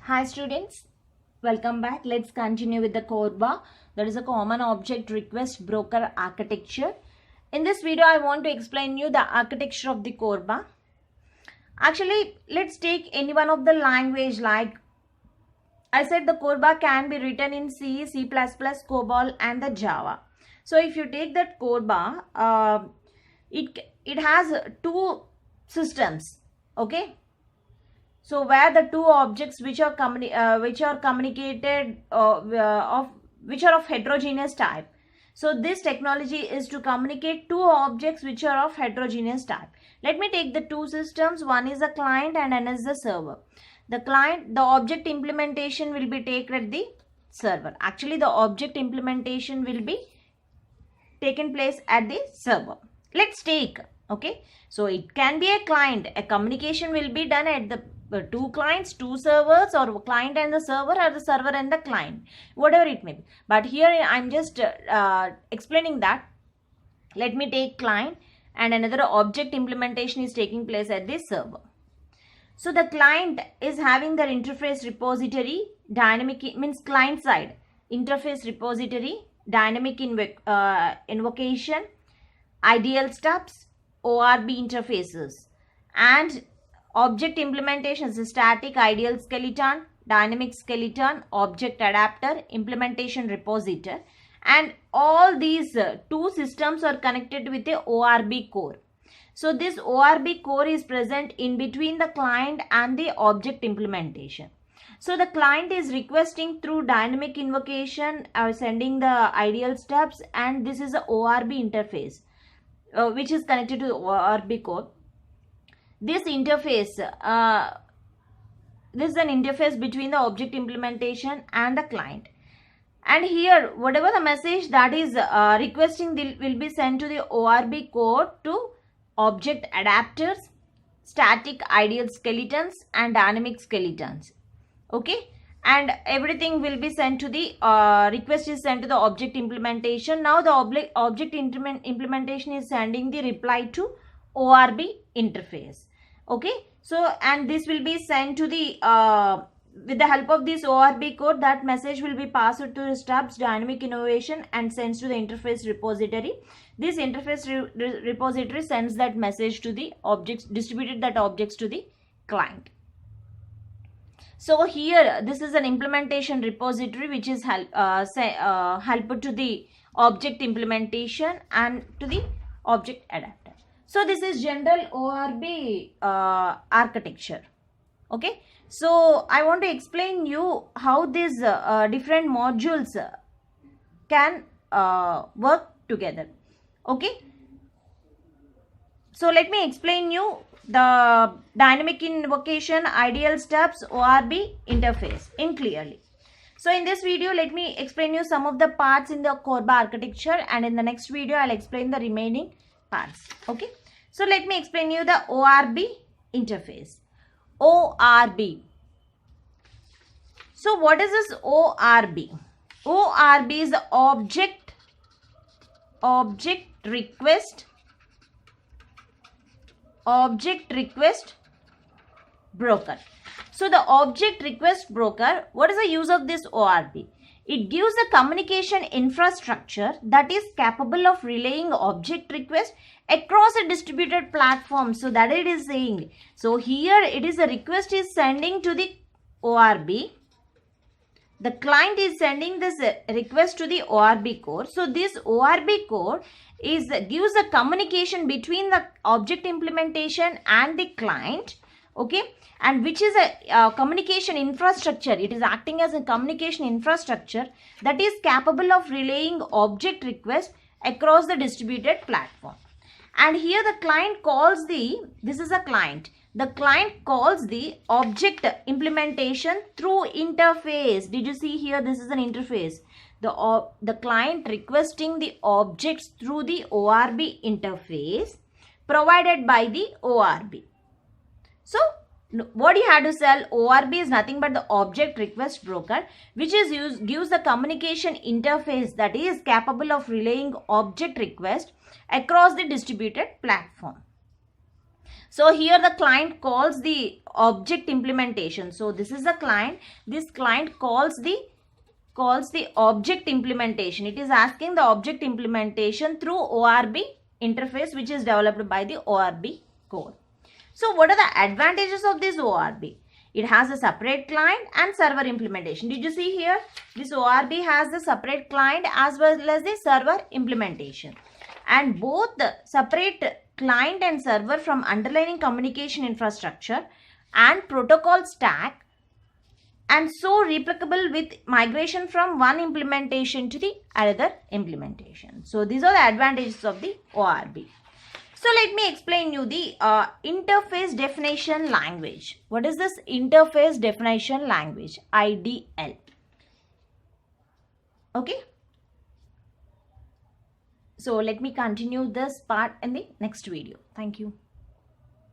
Hi students, welcome back. Let's continue with the CORBA, that is a Common Object Request Broker architecture. In this video, I want to explain you the architecture of the CORBA. Actually, let's take any one of the language. Like I said, the CORBA can be written in C, C++, COBOL and the Java. So if you take that CORBA, it has two systems, okay? So where the two objects which are communicated which are of heterogeneous type. So this technology is to communicate two objects which are of heterogeneous type. Let me take the two systems. One is the client and another is the server. The object implementation will be taken at the server. Actually, the object implementation will be taken place at the server. Let's take, okay. So it can be a client. A communication will be done at the two clients, two servers, or client and the server, or the server and the client, whatever it may be. But here I'm just explaining that. Let me take client and another object implementation is taking place at this server. So the client is having their interface repository, dynamic means client side interface repository, dynamic invocation, ideal stubs, ORB interfaces, and object implementation is a static ideal skeleton, dynamic skeleton, object adapter, implementation repository, and all these two systems are connected with a ORB core. So this ORB core is present in between the client and the object implementation. So the client is requesting through dynamic invocation or sending the ideal steps, and this is a ORB interface which is connected to the ORB core. This interface, this is an interface between the object implementation and the client. And here, whatever the message that is requesting will be sent to the ORB core to object adapters, static ideal skeletons, and dynamic skeletons. Okay, and everything will be sent to the request is sent to the object implementation. Now the object implementation is sending the reply to ORB interface. Okay, so and this will be sent to the with the help of this ORB code, that message will be passed to the stubs, dynamic innovation, and sends to the interface repository. This interface repository sends that message to the objects, distributed that objects to the client. So here this is an implementation repository which is help to the object implementation and to the object adapter. So this is general ORB architecture. Okay. So I want to explain you how these different modules can work together. Okay. So let me explain you the dynamic invocation, ideal steps, ORB interface in clearly. So in this video, let me explain you some of the parts in the CORBA architecture, and in the next video, I'll explain the remaining parts. Okay. So let me explain you the ORB interface. ORB. So what is this ORB? ORB is the object request broker. So the object request broker, what is the use of this ORB? It gives a communication infrastructure that is capable of relaying object requests across a distributed platform. So that it is saying. So here it is a request is sending to the ORB. The client is sending this request to the ORB core. So this ORB core gives a communication between the object implementation and the client. Okay, and which is a communication infrastructure. It is acting as a communication infrastructure that is capable of relaying object requests across the distributed platform. And here the client calls this is a client. The client calls the object implementation through interface. Did you see here? This is an interface. The client requesting the objects through the ORB interface provided by the ORB. So what you had to sell, ORB is nothing but the object request broker, which is gives the communication interface that is capable of relaying object request across the distributed platform. So here the client calls the object implementation. So this is the client. This client calls the object implementation. It is asking the object implementation through ORB interface, which is developed by the ORB core. So what are the advantages of this ORB? It has a separate client and server implementation. Did you see here? This ORB has the separate client as well as the server implementation. And both the separate client and server from underlying communication infrastructure and protocol stack, and so replicable with migration from one implementation to the another implementation. So these are the advantages of the ORB. So let me explain you the interface definition language. What is this interface definition language? IDL. Okay. So let me continue this part in the next video. Thank you.